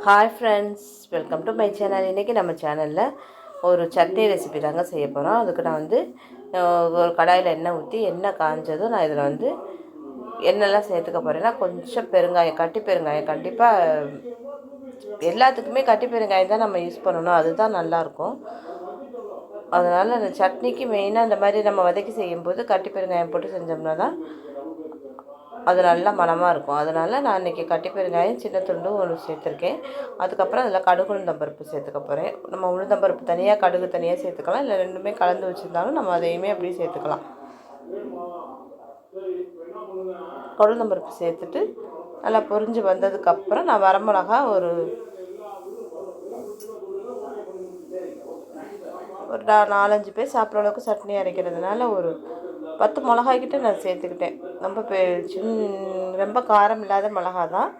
Hi friends, welcome to my channel. இன்றைக்கி நம்ம சேனலில் ஒரு சட்னி ரெசிபி தாங்க செய்ய போகிறோம். அதுக்கு நான் வந்து ஒரு கடாயில் எண்ணெய் ஊற்றி எண்ணெய் காஞ்சதும் நான் இதில் வந்து எண்ணெய்லாம் சேர்த்துக்க போகிறேன்னா கொஞ்சம் பெருங்காயம், கட்டி பெருங்காயம். கண்டிப்பாக எல்லாத்துக்குமே கட்டி பெருங்காயம் தான் நம்ம யூஸ் பண்ணணும், அதுதான் நல்லாயிருக்கும். அதனால் அந்த சட்னிக்கு மெயினாக இந்த மாதிரி நம்ம வதக்கி செய்யும்போது கட்டி பெருங்காயம் போட்டு செஞ்சோம்னா தான் அது நல்லா மணமாக இருக்கும். அதனால் நான் இன்றைக்கி கட்டி பெருங்காயம் சின்ன துண்டு ஒன்று சேர்த்துருக்கேன். அதுக்கப்புறம் அதில் கடுகு உளுந்தம்பருப்பு சேர்த்துக்க போகிறேன். நம்ம உளுந்தம்பருப்பு தனியாக, கடுகு தனியாக சேர்த்துக்கலாம், இல்லை ரெண்டுமே கலந்து வச்சுருந்தாலும் நம்ம அதையுமே அப்படியே சேர்த்துக்கலாம். உளுந்தம்பருப்பு சேர்த்துட்டு நல்லா பொரிஞ்சு வந்ததுக்கப்புறம் நான் வரமிளகா ஒரு 4-5 பேர் சாப்பிட்ற அளவுக்கு சட்னி அரைக்கிறதுனால ஒரு 10 மிளகாய்க்கிட்ட நான் சேர்த்துக்கிட்டேன். ரொம்ப காரம் இல்லாத மிளகா தான்.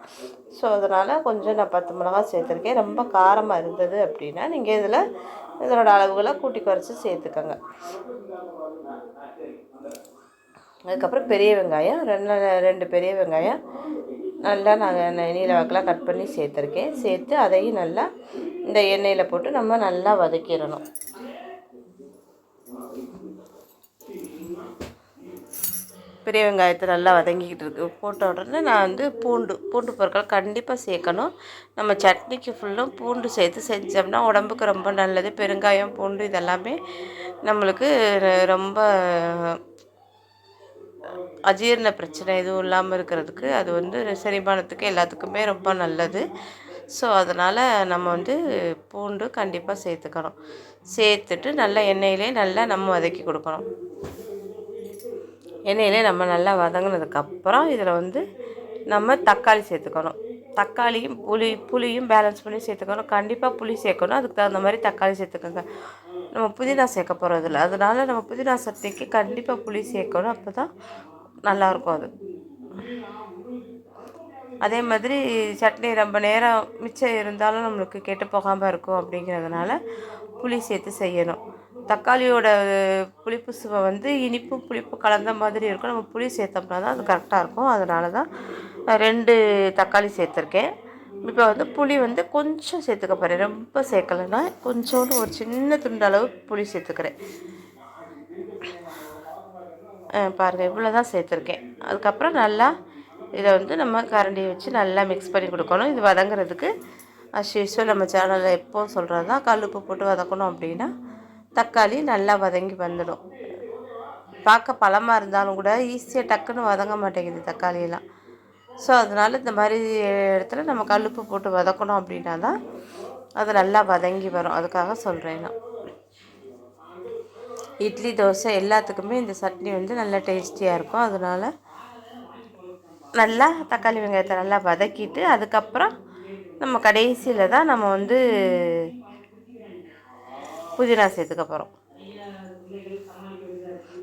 ஸோ அதனால் கொஞ்சம் நான் 10 மிளகா சேர்த்துருக்கேன். ரொம்ப காரமாக இருந்தது அப்படின்னா நீங்கள் இதனோட அளவுகளை கூட்டி குறைச்சி சேர்த்துக்கோங்க. அதுக்கப்புறம் பெரிய வெங்காயம் 2 பெரிய வெங்காயம் நல்லா நான் நீல வாக்கில் கட் பண்ணி சேர்த்துருக்கேன். சேர்த்து அதையும் நல்லா இந்த எண்ணெயில் போட்டு நம்ம நல்லா வதக்கிடணும். பெரிய வெங்காயத்தை நல்லா வதங்கிக்கிட்டு இருக்கு. போட்ட உடனே நான் வந்து பூண்டு பொருட்கள் கண்டிப்பாக சேர்க்கணும். நம்ம சட்னிக்கு ஃபுல்லும் பூண்டு சேர்த்து செஞ்சோம்னா உடம்புக்கு ரொம்ப நல்லது. பெருங்காயம், பூண்டு இதெல்லாமே நம்மளுக்கு ரொம்ப அஜீரண பிரச்சனை எதுவும் இல்லாமல் இருக்கிறதுக்கு, அது வந்து செரிமானத்துக்கு எல்லாத்துக்குமே ரொம்ப நல்லது. ஸோ அதனால் நம்ம வந்து பூண்டு கண்டிப்பாக சேர்த்துக்கணும். சேர்த்துட்டு நல்லா எண்ணெயிலே நல்லா நம்ம வதக்கி கொடுக்கணும். எண்ணெயிலே நம்ம நல்லா வதங்கினதுக்கப்புறம் இதில் வந்து நம்ம தக்காளி சேர்த்துக்கணும். தக்காளியும் புளியும் பேலன்ஸ் பண்ணி சேர்த்துக்கணும். கண்டிப்பாக புளி சேர்க்கணும். அதுக்கு தகுந்த மாதிரி தக்காளி சேர்த்துக்கோங்க. நம்ம புதினா சேர்க்க போகிறதில்ல, அதனால் நம்ம புதினா சட்னிக்கு கண்டிப்பாக புளி சேர்க்கணும். அப்போ தான் நல்லாயிருக்கும் அது. அதே மாதிரி சட்னி ரொம்ப நேரம் மிச்சம் இருந்தாலும் நம்மளுக்கு கெட்டு போகாமல் இருக்கும். அப்படிங்கிறதுனால புளி சேர்த்து செய்யணும். தக்காளியோட புளிப்பு சுவை வந்து இனிப்பும் புளிப்பு கலந்த மாதிரி இருக்கும். நம்ம புளி சேர்த்தோம்னா தான் அது கரெக்டாக இருக்கும். அதனால தான் 2 தக்காளி சேர்த்துருக்கேன். இப்போ வந்து புளி வந்து கொஞ்சம் சேர்த்துக்க போகிறேன். ரொம்ப சேர்க்கலைன்னா கொஞ்சோண்டு ஒரு சின்ன துண்டு அளவு புளி சேர்த்துக்கிறேன். பாருங்கள், இவ்வளோ தான் சேர்த்துருக்கேன். அதுக்கப்புறம் நல்லா இதை வந்து நம்ம கரண்டியை வச்சு நல்லா மிக்ஸ் பண்ணி கொடுக்கணும். இது வதங்குறதுக்கு யூஸ்வல் நம்ம சேனலில் எப்போது சொல்கிறது தான், கல் உப்பு போட்டு வதக்கணும். அப்படின்னா தக்காளி நல்லா வதங்கி வந்துடும். பார்க்க பழமாக இருந்தாலும் கூட ஈஸியாக டக்குன்னு வதங்க மாட்டேங்குது தக்காளியெல்லாம். ஸோ அதனால் இந்த மாதிரி இடத்துல நம்ம கல் உப்பு போட்டு வதக்கணும். அப்படின்னா தான் அது நல்லா வதங்கி வரும். அதுக்காக சொல்கிறேன் நான். இட்லி, தோசை எல்லாத்துக்குமே இந்த சட்னி வந்து நல்லா டேஸ்டியாக இருக்கும். அதனால் நல்லா தக்காளி வெங்காயத்தை நல்லா வதக்கிட்டு அதுக்கப்புறம் நம்ம கடைசியில் தான் நம்ம வந்து புதினா சேர்த்துக்க போகிறோம்.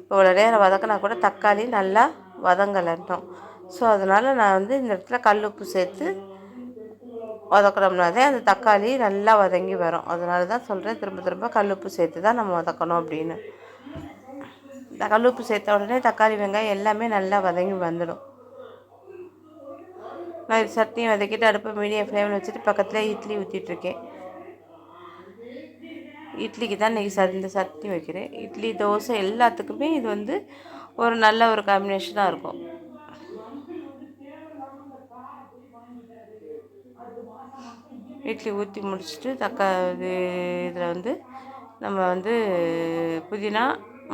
இவ்வளோ நேரம் வதக்கினா கூட தக்காளி நல்லா வதங்கலட்டும். ஸோ அதனால் நான் வந்து இந்த இடத்துல கல் உப்பு சேர்த்து வதக்கினோம்னாதே அந்த தக்காளி நல்லா வதங்கி வரும். அதனால தான் சொல்கிறேன், திரும்ப திரும்ப கல் உப்பு சேர்த்து தான் நம்ம வதக்கணும் அப்படின்னு. கல் உப்பு சேர்த்த உடனே தக்காளி வெங்காயம் எல்லாமே நல்லா வதங்கி வந்துடும். நான் சட்னி வதக்கிட்டு அடுப்பை மீடியம் ஃப்ளேமில் வச்சுட்டு பக்கத்தில் இட்லி ஊற்றிட்டுருக்கேன். இட்லிக்கு தான் இன்றைக்கி இந்த சட்னி வைக்கிறேன். இட்லி, தோசை எல்லாத்துக்குமே இது வந்து ஒரு நல்ல ஒரு காம்பினேஷனாக இருக்கும். இட்லி ஊற்றி முடிச்சுட்டு இதில் வந்து நம்ம வந்து புதினா,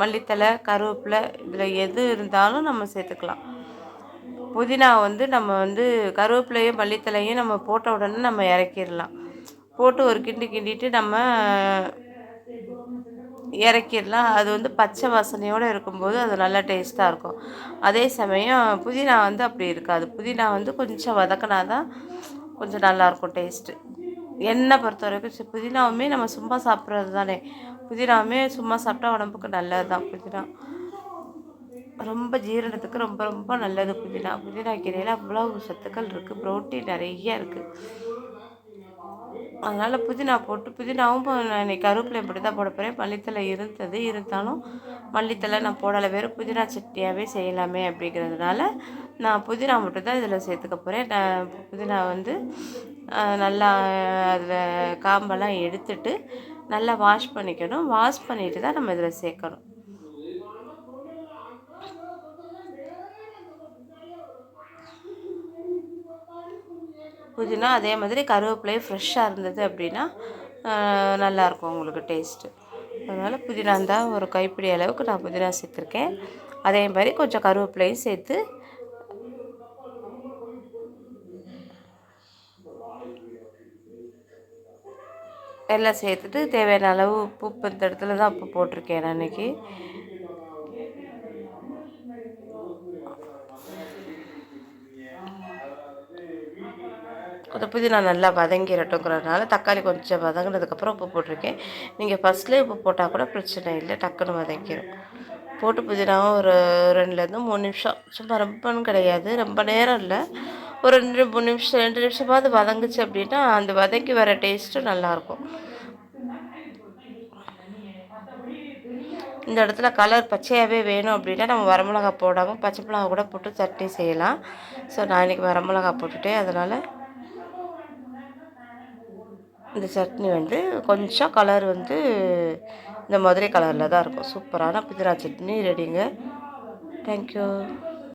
மல்லித்தலை, கருவேப்பிலை இதில் எது இருந்தாலும் நம்ம சேர்த்துக்கலாம். புதினா வந்து நம்ம வந்து கருவேப்பிலையும் மல்லித்தலையும் நம்ம போட்ட உடனே நம்ம இறக்கிடலாம். போட்டு ஒரு கிண்டிட்டு நம்ம இறக்கிடலாம். அது வந்து பச்சை வாசனையோடு இருக்கும்போது அது நல்லா டேஸ்ட்டாக இருக்கும். அதே சமயம் புதினா வந்து அப்படி இருக்காது. புதினா வந்து கொஞ்சம் வதக்கினா தான் கொஞ்சம் நல்லாயிருக்கும் டேஸ்ட்டு. எண்ணெய் பொறுத்த வரைக்கும் புதினாவுமே நம்ம சும்மா சாப்பிட்றது தானே. புதினாவுமே சும்மா சாப்பிட்டா உடம்புக்கு நல்லது தான். புதினா ரொம்ப ஜீரணத்துக்கு ரொம்ப ரொம்ப நல்லது. புதினா கீரையில் அவ்வளோ சத்துக்கள் இருக்குது. புரோட்டீன் நிறைய இருக்குது. அதனால் புதினா போட்டு புதினாவும் நான் இன்றைக்கி கருவேப்பிலை போட்டு தான் போட போகிறேன். மல்லித்தலை இருந்தாலும் மல்லித்தலை நான் போடலை. வெறும் புதினா சட்னியாகவே செய்யலாமே அப்படிங்கிறதுனால நான் புதினா மட்டும் தான் இதில் சேர்த்துக்க போகிறேன். புதினா வந்து நல்லா அதில் காம்பெல்லாம் எடுத்துட்டு நல்லா வாஷ் பண்ணிக்கணும். வாஷ் பண்ணிட்டு தான் நம்ம இதில் சேர்க்கணும். புதினா அதே மாதிரி கருவேப்பிலையும் ஃப்ரெஷ்ஷாக இருந்தது அப்படின்னா நல்லாயிருக்கும் உங்களுக்கு டேஸ்ட்டு. அதனால் புதினா இருந்தால் ஒரு கைப்பிடி அளவுக்கு நான் புதினா சேர்த்துருக்கேன். அதே மாதிரி கொஞ்சம் கருவேப்பிலையும் சேர்த்து எல்லாம் சேர்த்துட்டு தேவையான அளவு உப்பு இந்த இடத்துல தான் உப்பு போட்டிருக்கேன் நான் இன்றைக்கி. கொஞ்சம் புதினா நல்லா வதங்கிடட்டுங்கிறதுனால தக்காளி கொஞ்சம் வதங்கினதுக்கப்புறம் உப்பு போட்டிருக்கேன். நீங்கள் ஃபஸ்ட்லேயே உப்பு போட்டால் கூட பிரச்சனை இல்லை, டக்குன்னு வதங்கிடும். போட்டு புதினாவும் ஒரு 2லேருந்து 3 நிமிஷம், சும்மா ரொம்பன்னு கிடையாது, ரொம்ப நேரம் இல்லை, ஒரு 2-3 நிமிஷம் 2 நிமிஷமாவது வதங்குச்சு அப்படின்னா அந்த வதக்கி வர டேஸ்ட்டும் நல்லாயிருக்கும். இந்த இடத்துல கலர் பச்சையாகவே வேணும் அப்படின்னா நம்ம வரமிளகா போடாமல் பச்சை மிளகா கூட போட்டு சட்னி செய்யலாம். ஸோ நான் இன்றைக்கி வரமிளகா போட்டுட்டேன். அதனால் இந்த சட்னி வந்து கொஞ்சம் கலர் வந்து இந்த மாதிரி கலரில் தான் இருக்கும். சூப்பரான புதினா சட்னி ரெடிங்க. தேங்க்யூ.